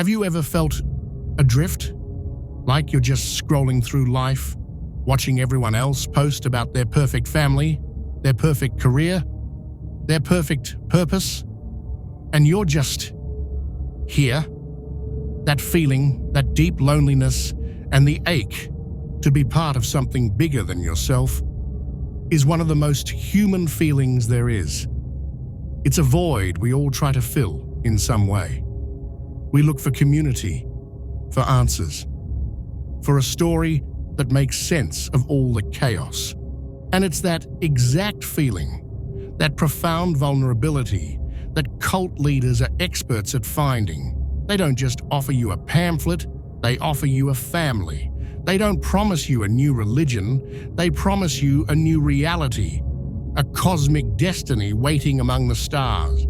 Have you ever felt adrift? Like you're just scrolling through life, watching everyone else post about their perfect family, their perfect career, their perfect purpose, and you're just here? That feeling, that deep loneliness, and the ache to be part of something bigger than yourself is one of the most human feelings there is. It's a void we all try to fill in some way. We look for community, for answers, for a story that makes sense of all the chaos. And it's that exact feeling, that profound vulnerability, that cult leaders are experts at finding. They don't just offer you a pamphlet, they offer you a family. They don't promise you a new religion, they promise you a new reality, a cosmic destiny waiting among the stars.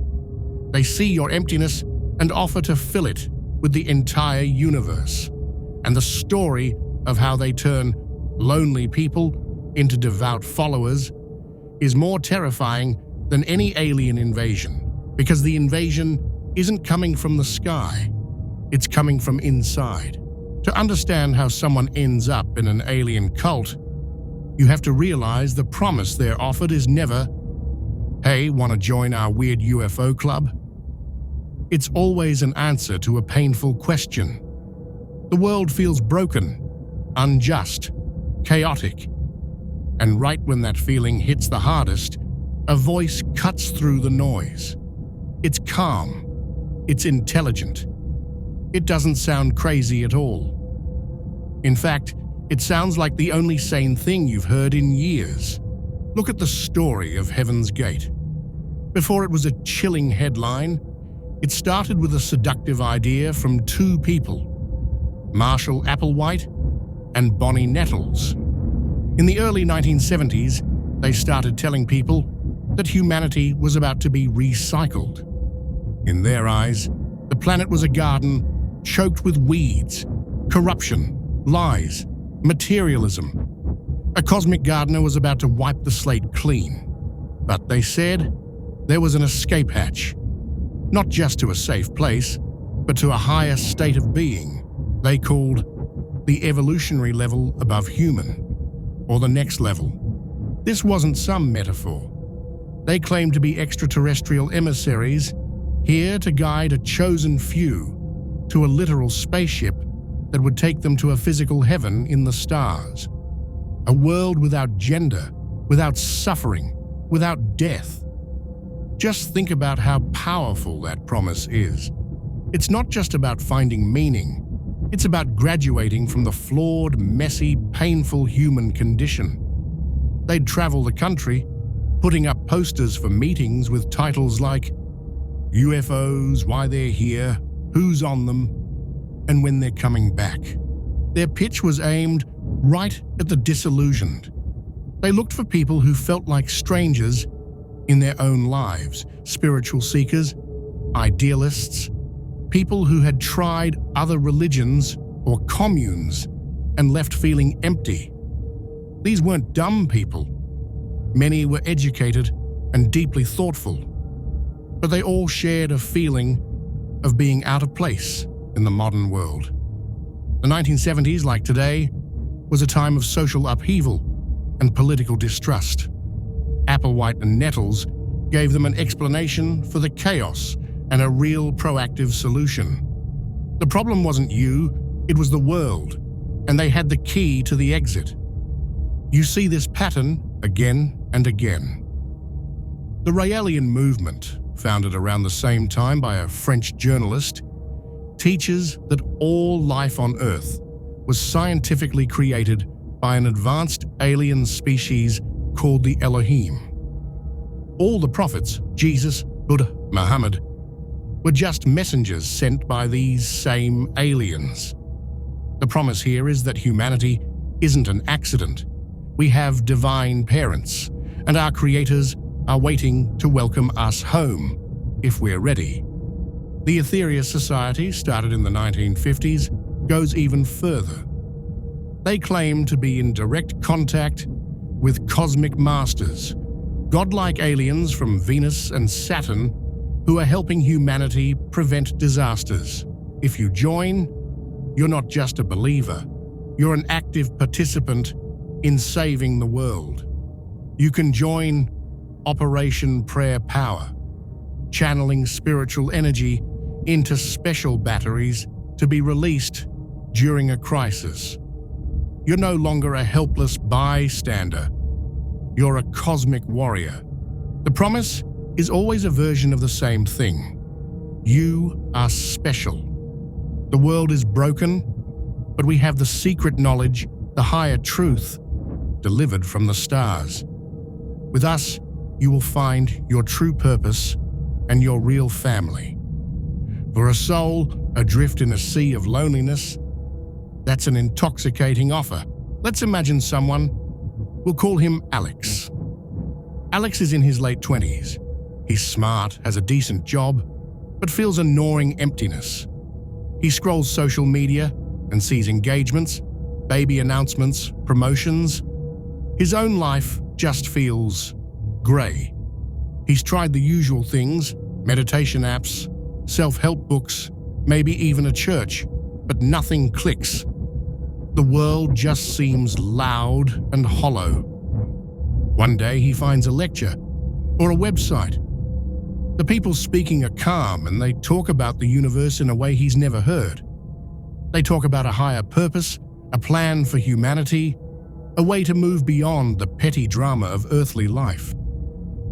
They see your emptiness and offer to fill it with the entire universe. And the story of how they turn lonely people into devout followers is more terrifying than any alien invasion, because the invasion isn't coming from the sky, it's coming from inside. To understand how someone ends up in an alien cult, you have to realize the promise they're offered is never, "Hey, want to join our weird UFO club?" It's always an answer to a painful question. The world feels broken, unjust, chaotic. And right when that feeling hits the hardest, a voice cuts through the noise. It's calm. It's intelligent. It doesn't sound crazy at all. In fact, it sounds like the only sane thing you've heard in years. Look at the story of Heaven's Gate. Before it was a chilling headline, it started with a seductive idea from two people, Marshall Applewhite and Bonnie Nettles. In the early 1970s, they started telling people that humanity was about to be recycled. In their eyes, the planet was a garden choked with weeds, corruption, lies, materialism. A cosmic gardener was about to wipe the slate clean. But they said there was an escape hatch, not just to a safe place, but to a higher state of being they called the evolutionary level above human, or the next level. This wasn't some metaphor. They claimed to be extraterrestrial emissaries, here to guide a chosen few to a literal spaceship that would take them to a physical heaven in the stars. A world without gender, without suffering, without death. Just think about how powerful that promise is. It's not just about finding meaning. It's about graduating from the flawed, messy, painful human condition. They'd travel the country, putting up posters for meetings with titles like UFOs, why they're here, who's on them, and when they're coming back. Their pitch was aimed right at the disillusioned. They looked for people who felt like strangers in their own lives, spiritual seekers, idealists, people who had tried other religions or communes and left feeling empty. These weren't dumb people. Many were educated and deeply thoughtful, but they all shared a feeling of being out of place in the modern world. The 1970s, like today, was a time of social upheaval and political distrust. Applewhite and Nettles gave them an explanation for the chaos and a real proactive solution. The problem wasn't you, it was the world, and they had the key to the exit. You see this pattern again and again. The Raelian movement, founded around the same time by a French journalist, teaches that all life on Earth was scientifically created by an advanced alien species called the Elohim. All the prophets, Jesus, Buddha, Muhammad, were just messengers sent by these same aliens. The promise here is that humanity isn't an accident. We have divine parents, and our creators are waiting to welcome us home, if we're ready. The Ethereal Society, started in the 1950s, goes even further. They claim to be in direct contact with cosmic masters, godlike aliens from Venus and Saturn who are helping humanity prevent disasters. If you join, you're not just a believer, you're an active participant in saving the world. You can join Operation Prayer Power, channeling spiritual energy into special batteries to be released during a crisis. You're no longer a helpless bystander. You're a cosmic warrior. The promise is always a version of the same thing. You are special. The world is broken, but we have the secret knowledge, the higher truth, delivered from the stars. With us, you will find your true purpose and your real family. For a soul adrift in a sea of loneliness, that's an intoxicating offer. Let's imagine someone. We'll call him Alex. Alex is in his late 20s. He's smart, has a decent job, but feels a gnawing emptiness. He scrolls social media and sees engagements, baby announcements, promotions. His own life just feels grey. He's tried the usual things, meditation apps, self-help books, maybe even a church, but nothing clicks. The world just seems loud and hollow. One day he finds a lecture or a website. The people speaking are calm and they talk about the universe in a way he's never heard. They talk about a higher purpose, a plan for humanity, a way to move beyond the petty drama of earthly life.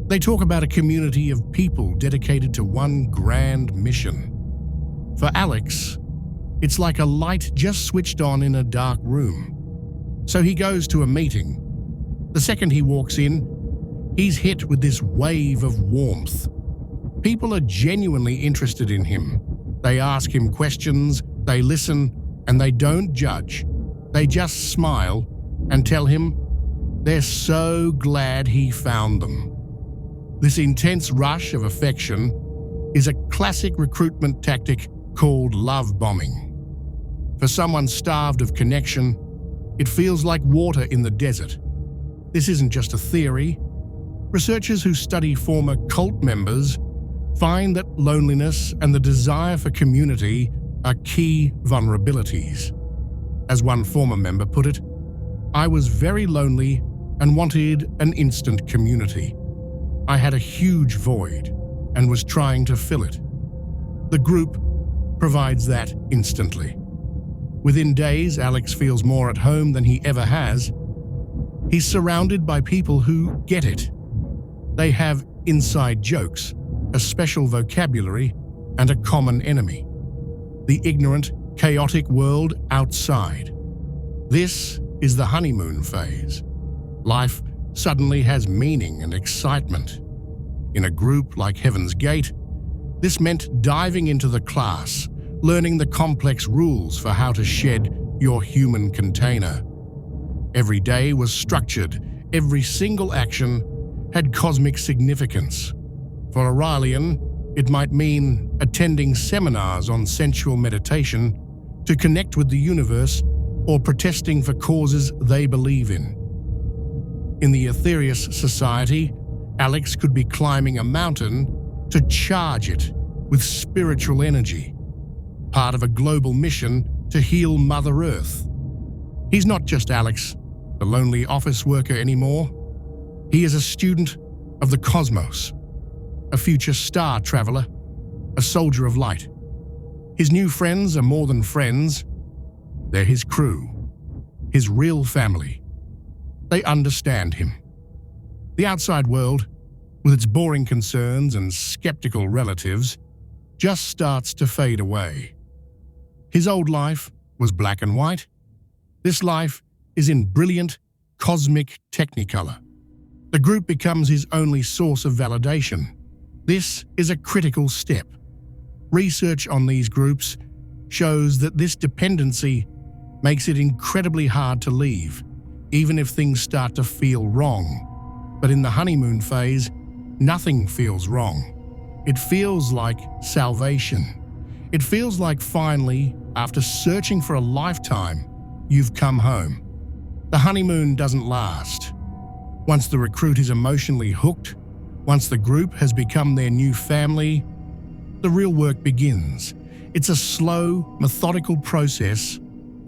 They talk about a community of people dedicated to one grand mission. For Alex, it's like a light just switched on in a dark room. So he goes to a meeting. The second he walks in, he's hit with this wave of warmth. People are genuinely interested in him. They ask him questions, they listen, and they don't judge. They just smile and tell him they're so glad he found them. This intense rush of affection is a classic recruitment tactic called love bombing. For someone starved of connection, it feels like water in the desert. This isn't just a theory. Researchers who study former cult members find that loneliness and the desire for community are key vulnerabilities. As one former member put it, "I was very lonely and wanted an instant community. I had a huge void and was trying to fill it." The group provides that instantly. Within days, Alex feels more at home than he ever has. He's surrounded by people who get it. They have inside jokes, a special vocabulary, and a common enemy: the ignorant, chaotic world outside. This is the honeymoon phase. Life suddenly has meaning and excitement. In a group like Heaven's Gate, this meant diving into the class, learning the complex rules for how to shed your human container. Every day was structured, every single action had cosmic significance. For a Rileyan, it might mean attending seminars on sensual meditation to connect with the universe or protesting for causes they believe in. In the Aetherius Society, Alex could be climbing a mountain to charge it with spiritual energy, part of a global mission to heal Mother Earth. He's not just Alex, the lonely office worker anymore. He is a student of the cosmos, a future star traveler, a soldier of light. His new friends are more than friends. They're his crew, his real family. They understand him. The outside world, with its boring concerns and skeptical relatives, just starts to fade away. His old life was black and white. This life is in brilliant, cosmic technicolor. The group becomes his only source of validation. This is a critical step. Research on these groups shows that this dependency makes it incredibly hard to leave, even if things start to feel wrong. But in the honeymoon phase, nothing feels wrong. It feels like salvation. It feels like finally, after searching for a lifetime, you've come home. The honeymoon doesn't last. Once the recruit is emotionally hooked, once the group has become their new family, the real work begins. It's a slow, methodical process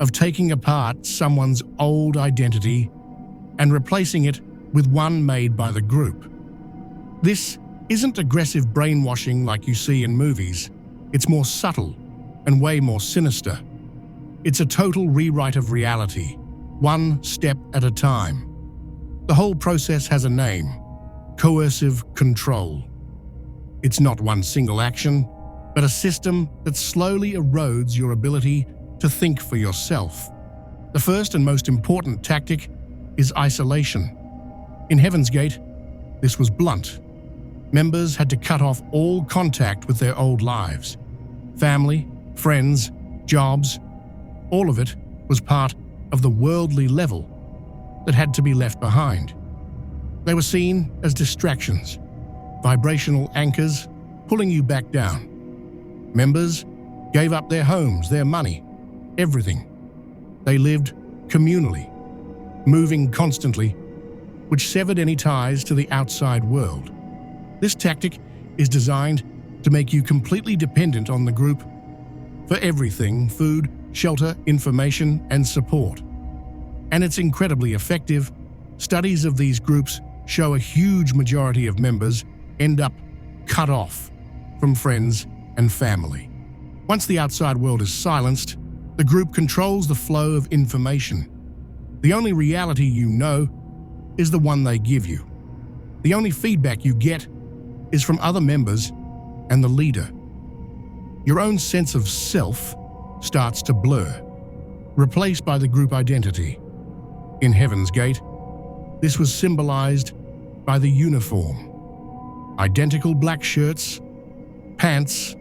of taking apart someone's old identity and replacing it with one made by the group. This isn't aggressive brainwashing like you see in movies. It's more subtle and way more sinister. It's a total rewrite of reality, one step at a time. The whole process has a name: coercive control. It's not one single action, but a system that slowly erodes your ability to think for yourself. The first and most important tactic is isolation. In Heaven's Gate, this was blunt. Members had to cut off all contact with their old lives. Family, friends, jobs, all of it was part of the worldly level that had to be left behind. They were seen as distractions, vibrational anchors pulling you back down. Members gave up their homes, their money, everything. They lived communally, moving constantly, which severed any ties to the outside world. This tactic is designed to make you completely dependent on the group for everything: food, shelter, information, and support. And it's incredibly effective. Studies of these groups show a huge majority of members end up cut off from friends and family. Once the outside world is silenced, the group controls the flow of information. The only reality you know is the one they give you. The only feedback you get is from other members and the leader. Your own sense of self starts to blur, replaced by the group identity. In Heaven's Gate, this was symbolized by the uniform: identical black shirts, pants,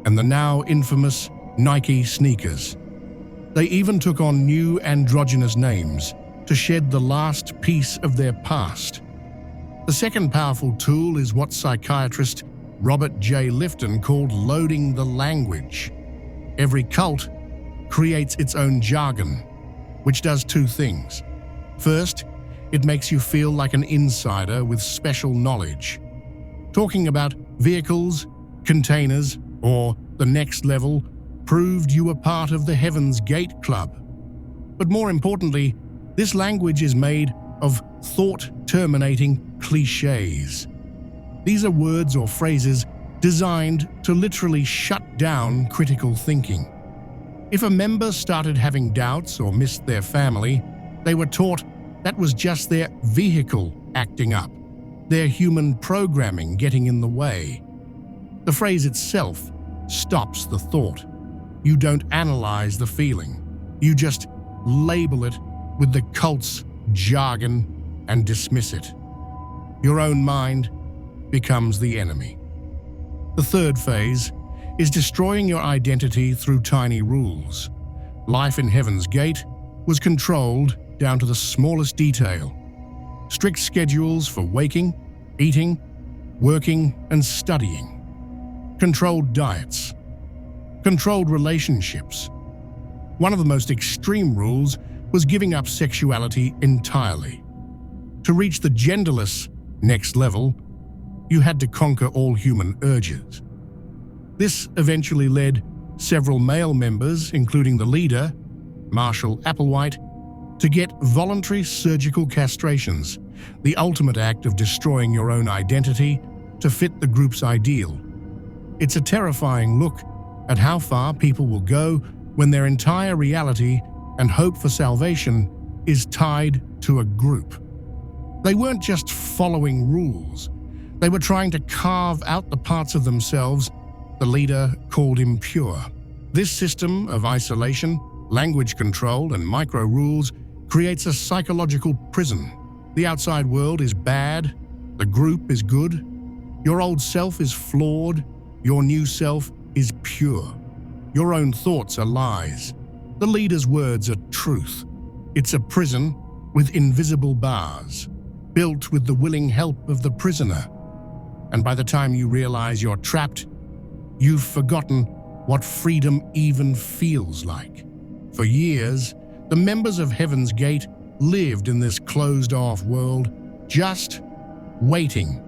and the now infamous Nike sneakers. They even took on new androgynous names to shed the last piece of their past. The second powerful tool is what psychiatrist Robert J. Lifton called loading the language. Every cult creates its own jargon, which does two things. First, it makes you feel like an insider with special knowledge. Talking about vehicles, containers, or the next level proved you were part of the Heaven's Gate Club. But more importantly, this language is made of thought-terminating cliches. These are words or phrases designed to literally shut down critical thinking. If a member started having doubts or missed their family, they were taught that was just their vehicle acting up, their human programming getting in the way. The phrase itself stops the thought. You don't analyze the feeling. You just label it with the cult's jargon and dismiss it. Your own mind becomes the enemy. The third phase is destroying your identity through tiny rules. Life in Heaven's Gate was controlled down to the smallest detail. Strict schedules for waking, eating, working, and studying. Controlled diets. Controlled relationships. One of the most extreme rules was giving up sexuality entirely. To reach the genderless next level, you had to conquer all human urges. This eventually led several male members, including the leader, Marshall Applewhite, to get voluntary surgical castrations, the ultimate act of destroying your own identity to fit the group's ideal. It's a terrifying look at how far people will go when their entire reality and hope for salvation is tied to a group. They weren't just following rules. They were trying to carve out the parts of themselves the leader called impure. This system of isolation, language control, and micro-rules creates a psychological prison. The outside world is bad, the group is good, your old self is flawed, your new self is pure. Your own thoughts are lies. The leader's words are truth. It's a prison with invisible bars, built with the willing help of the prisoner. And by the time you realize you're trapped, you've forgotten what freedom even feels like. For years, the members of Heaven's Gate lived in this closed-off world, just waiting.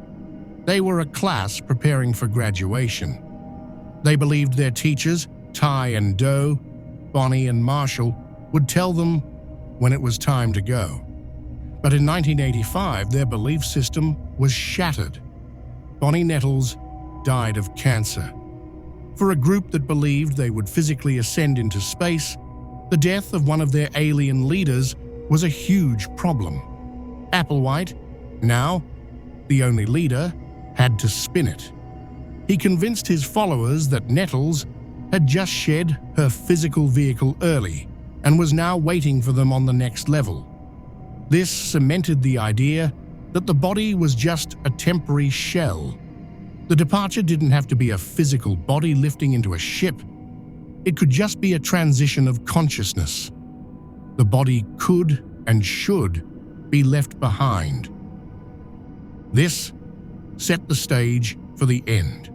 They were a class preparing for graduation. They believed their teachers Ty and Doe, Bonnie and Marshall, would tell them when it was time to go. But in 1985, their belief system was shattered. Bonnie Nettles died of cancer. For a group that believed they would physically ascend into space, the death of one of their alien leaders was a huge problem. Applewhite, now the only leader, had to spin it. He convinced his followers that Nettles had just shed her physical vehicle early and was now waiting for them on the next level. This cemented the idea that the body was just a temporary shell. The departure didn't have to be a physical body lifting into a ship. It could just be a transition of consciousness. The body could and should be left behind. This set the stage for the end.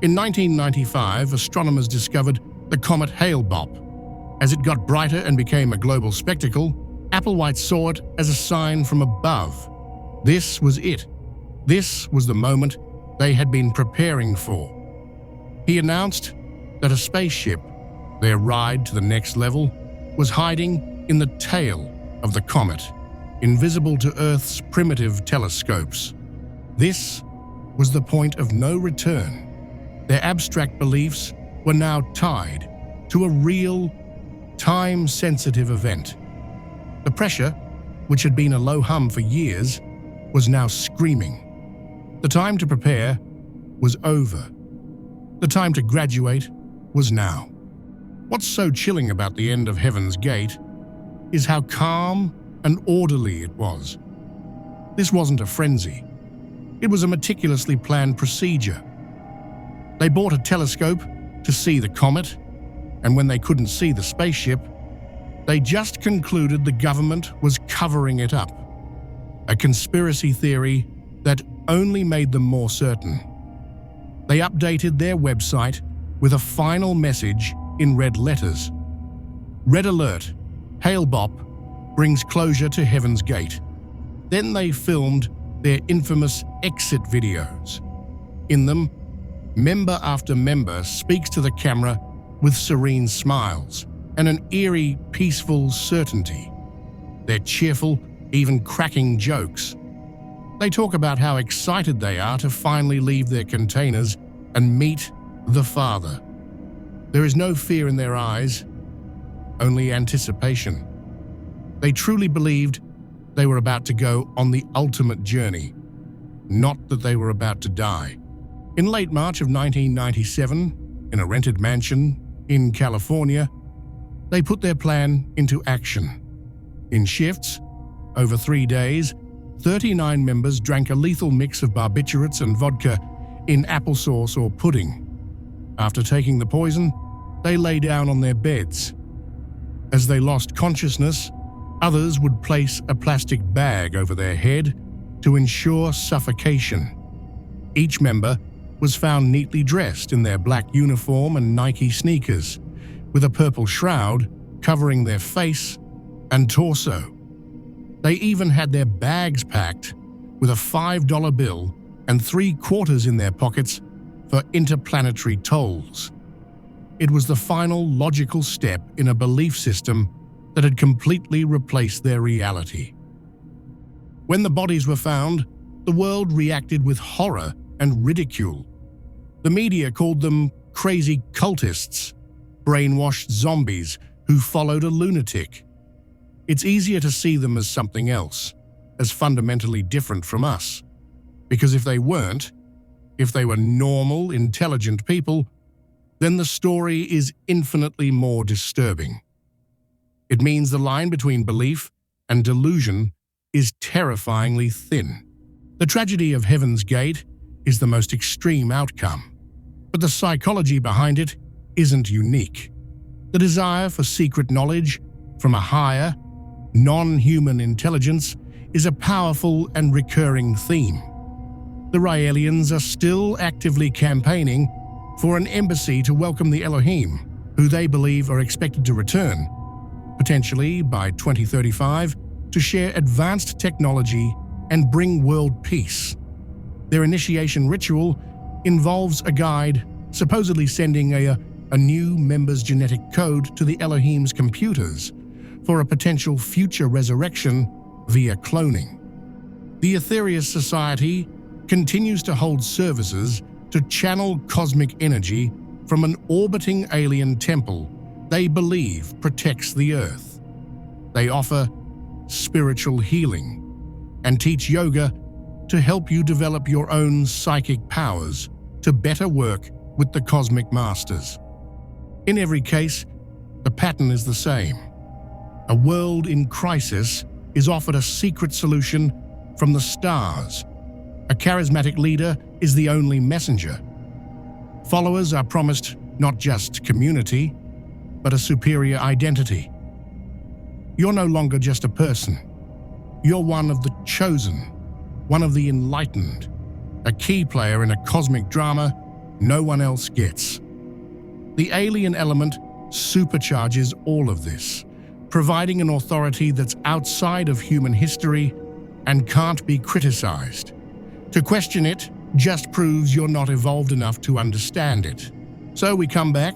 In 1995, astronomers discovered the comet Hale-Bopp. As it got brighter and became a global spectacle, Applewhite saw it as a sign from above. This was it. This was the moment they had been preparing for. He announced that a spaceship, their ride to the next level, was hiding in the tail of the comet, invisible to Earth's primitive telescopes. This was the point of no return. Their abstract beliefs were now tied to a real, time-sensitive event. The pressure, which had been a low hum for years, was now screaming. The time to prepare was over. The time to graduate was now. What's so chilling about the end of Heaven's Gate is how calm and orderly it was. This wasn't a frenzy. It was a meticulously planned procedure. They bought a telescope to see the comet, and when they couldn't see the spaceship, they just concluded the government was covering it up. A conspiracy theory that only made them more certain. They updated their website with a final message in red letters. Red alert, Hale-Bopp brings closure to Heaven's Gate. Then they filmed their infamous exit videos. In them, member after member speaks to the camera with serene smiles and an eerie, peaceful certainty. They're cheerful, even cracking jokes. They talk about how excited they are to finally leave their containers and meet the Father. There is no fear in their eyes, only anticipation. They truly believed they were about to go on the ultimate journey, not that they were about to die. In late March of 1997, in a rented mansion in California, they put their plan into action. In shifts, over 3 days, 39 members drank a lethal mix of barbiturates and vodka in applesauce or pudding. After taking the poison, they lay down on their beds. As they lost consciousness, others would place a plastic bag over their head to ensure suffocation. Each member was found neatly dressed in their black uniform and Nike sneakers, with a purple shroud covering their face and torso. They even had their bags packed with a $5 bill and 3 quarters in their pockets for interplanetary tolls. It was the final logical step in a belief system that had completely replaced their reality. When the bodies were found, the world reacted with horror and ridicule. The media called them crazy cultists, brainwashed zombies who followed a lunatic. It's easier to see them as something else, as fundamentally different from us. Because if they weren't, if they were normal, intelligent people, then the story is infinitely more disturbing. It means the line between belief and delusion is terrifyingly thin. The tragedy of Heaven's Gate is the most extreme outcome, but the psychology behind it isn't unique. The desire for secret knowledge from a higher, non-human intelligence is a powerful and recurring theme. The Raelians are still actively campaigning for an embassy to welcome the Elohim, who they believe are expected to return, potentially by 2035, to share advanced technology and bring world peace. Their initiation ritual involves a guide supposedly sending a a new member's genetic code to the Elohim's computers for a potential future resurrection via cloning. The Aetherius Society continues to hold services to channel cosmic energy from an orbiting alien temple they believe protects the Earth. They offer spiritual healing and teach yoga to help you develop your own psychic powers to better work with the cosmic masters. In every case, the pattern is the same. A world in crisis is offered a secret solution from the stars. A charismatic leader is the only messenger. Followers are promised not just community, but a superior identity. You're no longer just a person. You're one of the chosen, one of the enlightened, a key player in a cosmic drama no one else gets. The alien element supercharges all of this, providing an authority that's outside of human history and can't be criticized. To question it just proves you're not evolved enough to understand it. So we come back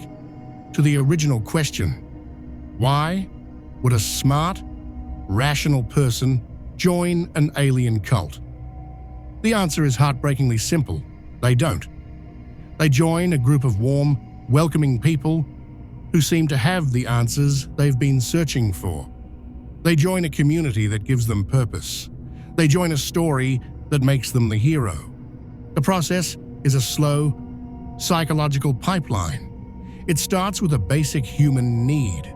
to the original question. Why would a smart, rational person join an alien cult? The answer is heartbreakingly simple. They don't. They join a group of warm, welcoming people who seem to have the answers they've been searching for. They join a community that gives them purpose. They join a story that makes them the hero. The process is a slow, psychological pipeline. It starts with a basic human need,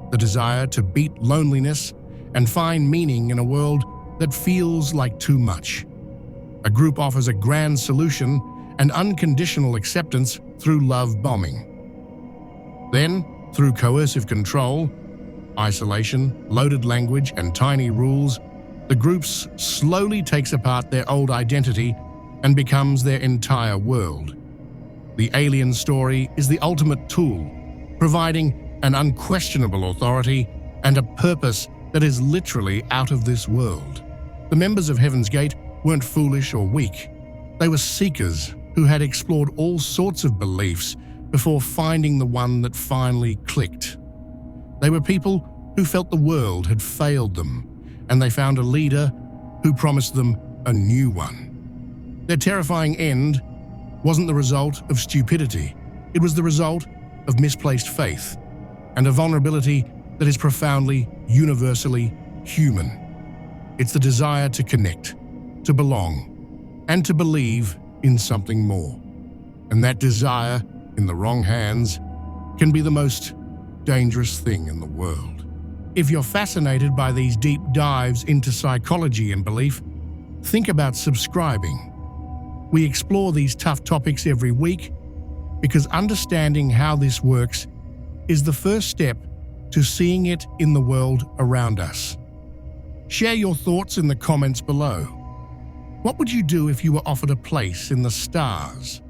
the desire to beat loneliness and find meaning in a world that feels like too much. A group offers a grand solution and unconditional acceptance through love bombing. Then, through coercive control, isolation, loaded language, and tiny rules, the group slowly takes apart their old identity and becomes their entire world. The alien story is the ultimate tool, providing an unquestionable authority and a purpose that is literally out of this world. The members of Heaven's Gate weren't foolish or weak. They were seekers who had explored all sorts of beliefs before finding the one that finally clicked. They were people who felt the world had failed them, and they found a leader who promised them a new one. Their terrifying end wasn't the result of stupidity. It was the result of misplaced faith and a vulnerability that is profoundly, universally human. It's the desire to connect, to belong, and to believe in something more. And that desire, in the wrong hands, can be the most dangerous thing in the world. If you're fascinated by these deep dives into psychology and belief, think about subscribing. We explore these tough topics every week because understanding how this works is the first step to seeing it in the world around us. Share your thoughts in the comments below. What would you do if you were offered a place in the stars?